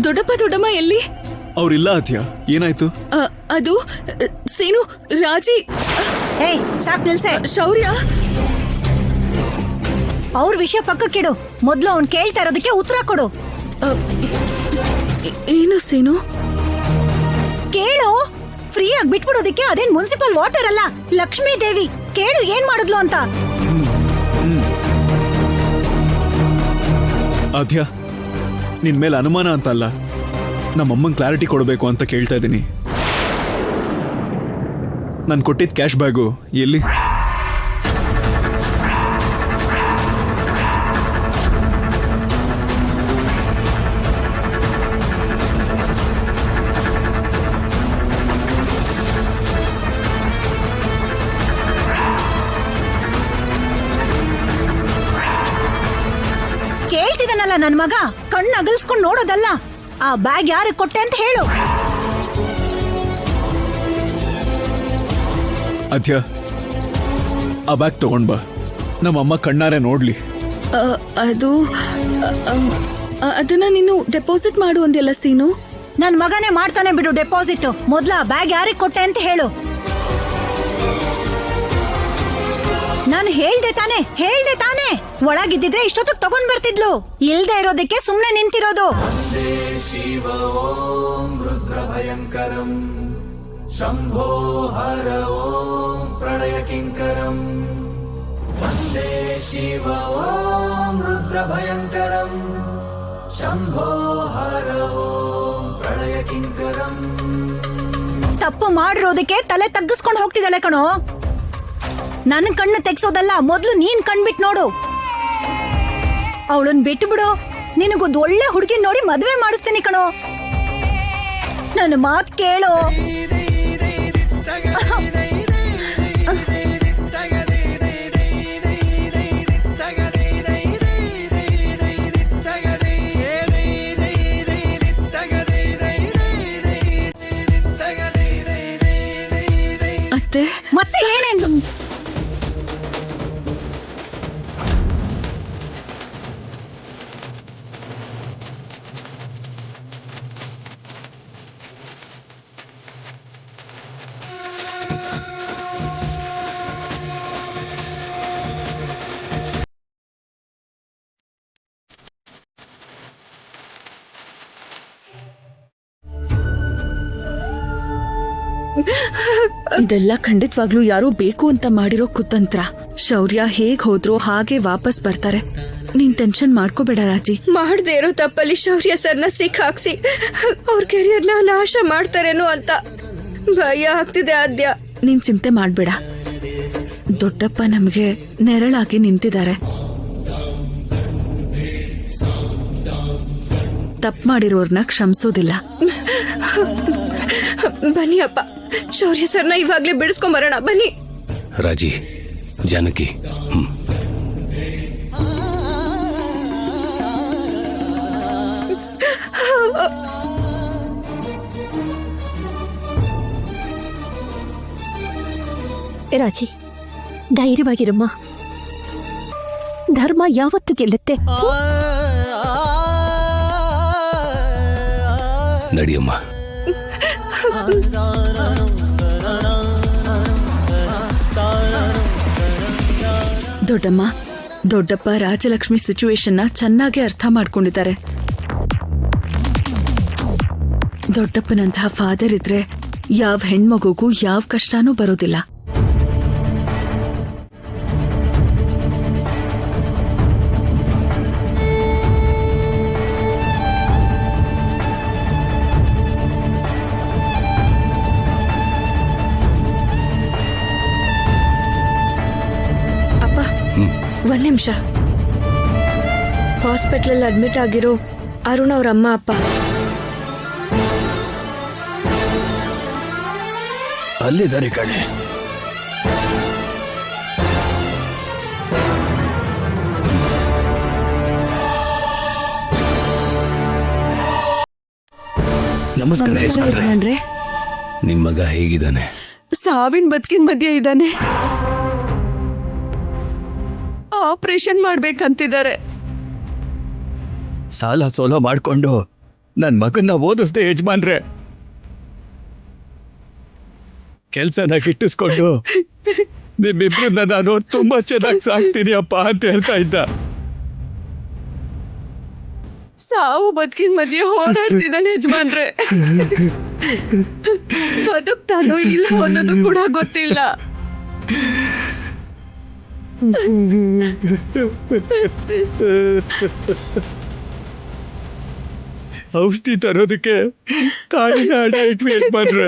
ದೊಡ್ಡಪ್ಪ ದೊಡ್ಡಮ್ಮ ಎಲ್ಲಿ? ಅವ್ರಿಲ್ಲ ಅತ್ಯ. ಏನಾಯ್ತು? ಅದು ಸೀನು, ರಾಜಿ. ಏಯ್ ಸಾಕ್ ನಿಲ್ಸೆ. ಶೌರ್ಯ, ಅವ್ರ ವಿಷಯ ಪಕ್ಕಕ್ಕಿಡು. ಮೊದ್ಲು ಅವ್ನ್ ಕೇಳ್ತಾ ಇರೋದಕ್ಕೆ ಉತ್ತರ ಕೊಡು. ಏನು ಸೀನು? ಕೇಳು. ಫ್ರೀ ಆಗಿ ಬಿಟ್ಬಿಡೋದಕ್ಕೆ ಅದೇನ್ ಮುನ್ಸಿಪಲ್ ವಾಟರ್ ಅಲ್ಲ, ಲಕ್ಷ್ಮೀ ದೇವಿ. ಕೇಳು ಏನ್ ಮಾಡಿದ್ಲು ಅಂತ. ಅದ್ಯ, ನಿನ್ ಮೇಲೆ ಅನುಮಾನ ಅಂತ ಅಲ್ಲ, ನಮ್ಮಮ್ಮಂಗ್ ಕ್ಲಾರಿಟಿ ಕೊಡಬೇಕು ಅಂತ ಕೇಳ್ತಾ ಇದ್ದೀನಿ. ನಾನು ಕೊಟ್ಟಿದ್ದ ಕ್ಯಾಶ್ ಬ್ಯಾಗು ಎಲ್ಲಿ? ಕೇಳ್ತಿದ್ದಾನಲ್ಲ ನನ್ ಮಗ, ಕಣ್ಣು ಅಗಲ್ಸ್ಕೊಂಡ್ ನೋಡೋದಲ್ಲ. ಆ ಬ್ಯಾಗ್ ಯಾರಿಗೆ ಕೊಟ್ಟೆ ಅಂತ ಹೇಳು. ಅದ್ಯ, ಆ ಬ್ಯಾಗ್ ತಗೊಂಡ್ ಬಾ, ನಮ್ಮಮ್ಮ ಕಣ್ಣಾರೆ ನೋಡ್ಲಿ. ಅದನ್ನ ನೀನು ಡೆಪಾಸಿಟ್ ಮಾಡು ಅಂದೆಲ್ಲ ಸೀನು. ನನ್ ಮಗನೇ ಮಾಡ್ತಾನೆ ಬಿಡು ಡೆಪಾಸಿಟ್. ಮೊದ್ಲ ಆ ಬ್ಯಾಗ್ ಯಾರಿಗೆ ಕೊಟ್ಟೆ ಅಂತ ಹೇಳು. ನಾನು ಹೇಳ್ದೆ ತಾನೆ ಒಳಗಿದ್ದಿದ್ರೆ ಇಷ್ಟೊತ್ತಿಗೆ ತಗೊಂಡ್ ಬರ್ತಿದ್ಲು. ಇಲ್ದೇ ಇರೋದಕ್ಕೆ ಸುಮ್ನೆ ನಿಂತಿರೋದು. ಶಿವ ಓಂ ರುದ್ರ ಭಯಂಕರಂ ಶಂಭೋ ಹರ ಓಂ ಪ್ರಳಯ ಕಿಂಕರಂ ವಂದೇ ಶಿವ ಓಂ ರುದ್ರ ಭಯಂಕರಂ ಶಂಭೋ ಹರ ಓಂ ಪ್ರಳಯ ಕಿಂಕರಂ. ತಪ್ಪು ಮಾಡಿರೋದಕ್ಕೆ ತಲೆ ತಗ್ಗಿಸ್ಕೊಂಡು ಹೋಗ್ತಿದ್ದಾಳೆ ಕಣೋ. ನನ್ನ ಕಣ್ಣು ತೆಗ್ಸೋದಲ್ಲ, ಮೊದ್ಲು ನೀನ್ ಕಣ್ಬಿಟ್ ನೋಡು. ಅವಳನ್ ಬಿಟ್ಟು ಬಿಡು. ನಿನಗೊಂದು ಒಳ್ಳೆ ಹುಡುಗಿ ನೋಡಿ ಮದ್ವೆ ಮಾಡಿಸ್ತೀನಿ ಕಣೋ. ನನ್ನ ಮಾತ್ ಕೇಳು. ಅತ್ತೆ, ಮತ್ತೆ ಏನೇನು? ಇದೆಲ್ಲ ಖಂಡಿತವಾಗ್ಲೂ ಯಾರೋ ಬೇಕು ಅಂತ ಮಾಡಿರೋ ಕುತಂತ್ರ. ಶೌರ್ಯ ಹೇಗ್ ಹೋದ್ರೋ ಹಾಗೆ ವಾಪಸ್ ಬರ್ತಾರೆ. ನೀನ್ ಟೆನ್ಷನ್ ಮಾಡ್ಕೋಬೇಡ ರಾಜಿ. ಮಾಡದೇ ಇರೋ ತಪ್ಪಲ್ಲಿ ಶೌರ್ಯ ಸರ್ನ ಸಿಕ್ಕಾಕ್ಸಿ ಅವ್ರ ಕೆರಿಯರ್ನ ನಾಶ ಮಾಡ್ತಾರೇನೋ ಅಂತ ಭಯ ಆಗ್ತಿದೆ ಆದ್ಯ. ನೀನ್ ಚಿಂತೆ ಮಾಡ್ಬೇಡ. ದೊಡ್ಡಪ್ಪ ನಮ್ಗೆ ನೆರಳಾಗಿ ನಿಂತಿದ್ದಾರೆ. ತಪ್ಪು ಮಾಡಿರೋರ್ನ ಕ್ಷಮಿಸೋದಿಲ್ಲ. ಬನ್ನಿ ಅಪ್ಪ, ಶೌರ್ಯ ಸರ್ನ ಇವಾಗ್ಲೇ ಬಿಡಿಸ್ಕೊಂಡ್ ಬರೋಣ ಬನ್ನಿ. ರಾಜಿ, ಜಾನಕಿ, ರಾಜಿ ಧೈರ್ಯವಾಗಿರಮ್ಮ. ಧರ್ಮ ಯಾವತ್ತು ಗೆಲ್ಲುತ್ತೆ. ನಡಿಯಮ್ಮ. ದೊಡ್ಡಮ್ಮ, ದೊಡ್ಡಪ್ಪ ರಾಜಲಕ್ಷ್ಮಿ ಸಿಚುವೇಶನ್ನ ಚೆನ್ನಾಗಿ ಅರ್ಥ ಮಾಡ್ಕೊಂಡಿದ್ದಾರೆ. ದೊಡ್ಡಪ್ಪನಂತಹ ಫಾದರ್ ಇದ್ರೆ ಯಾವ ಹೆಣ್ಮಗುಗೂ ಯಾವ ಕಷ್ಟನೂ ಬರೋದಿಲ್ಲ. ಒಂದ್ ನಿಮಿಷ. ಹಾಸ್ಪಿಟಲ್ ಅಡ್ಮಿಟ್ ಆಗಿರೋ ಅರುಣ್ ಅವ್ರ ಅಮ್ಮ ಅಪ್ಪ ಅಲ್ಲಿದ್ದಾರೆ ಕಣೆ. ನಮಸ್ಕಾರ ಯಜಮಾನ್ರೆ. ನಿಮ್ ಮಗ ಹೇಗಿದ್ದಾನೆ? ಸಾವಿನ ಬದುಕಿನ ಮಧ್ಯೆ ಇದ್ದಾನೆ. ಆಪರೇಷನ್ ಮಾಡ್ಬೇಕಂತಿದ್ದಾರೆ. ಸಾಲ ಸೋಲ ಮಾಡ್ಕೊಂಡು ನನ್ನ ಮಗನ್ನ ಓದಿಸ್ದೆ ಯಜಮಾನ್ರೆ. ಕೆಲ್ಸನ ಗಿಟ್ಟಿಸ್ಕೊಂಡು ನಿಮ್ಮಿಬ್ರನ್ನ ನಾನು ತುಂಬಾ ಚೆನ್ನಾಗಿ ಸಾಕ್ತೀನಿ ಅಪ್ಪ ಅಂತ ಹೇಳ್ತಾ ಇದ್ದ. ಸಾವು ಬದುಕಿನ ಮಧ್ಯೆ ಹೋರಾಡ್ತಿದ್ದಾನೆ ಯಜಮಾನ್ರೆ. ಬದುಕ್ತಾನೋ ಇಲ್ವೋ ಅನ್ನೋದು ಕೂಡ ಗೊತ್ತಿಲ್ಲ. ಔಷಧಿ ತರೋದಕ್ಕೆ ತಾಯಿನ ಅಡ ಇಟ್ವಿ ಯಜಮಾನ್ರೆ.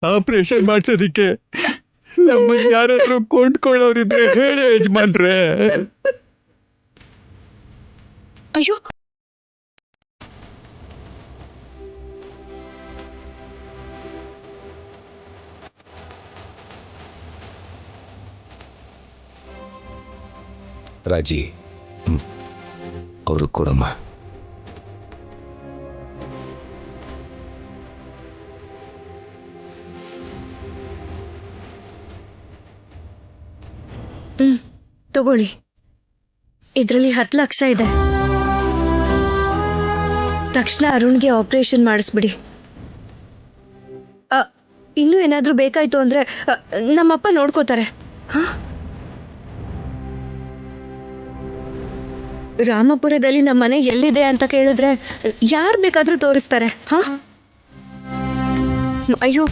ಆಪರೇಷನ್ ಮಾಡ್ಸೋದಿಕ್ಕೆ ನಮ್ಮ ಯಾರಾದ್ರೂ ಕೊಂಡ್ಕೊಳ್ಳೋರಿದ್ರೆ ಹೇಳಿ ಯಜಮಾನ್ರೆ. ಅಯ್ಯೋ, ರಾಜಿ, ಅವರು ಕೊಡಮ್ಮ. ತಗೊಳ್ಳಿ, ಇದರಲ್ಲಿ 10 ಲಕ್ಷ ಇದೆ. ತಕ್ಷಣ ಅರುಣ್ಗೆ ಆಪರೇಷನ್ ಮಾಡಿಸ್ಬಿಡಿ. ಇನ್ನೂ ಏನಾದರೂ ಬೇಕಾಯ್ತು ಅಂದ್ರೆ ನಮ್ಮಪ್ಪ ನೋಡ್ಕೋತಾರೆ. ರಾಮಪುರದಲ್ಲಿ ನಮ್ಮ ಮನೆ ಎಲ್ಲಿದೆ ಅಂತ ಕೇಳಿದ್ರೆ ಯಾರು ಬೇಕಾದರೂ ತೋರಿಸ್ತಾರೆ. ಅಯ್ಯೋ,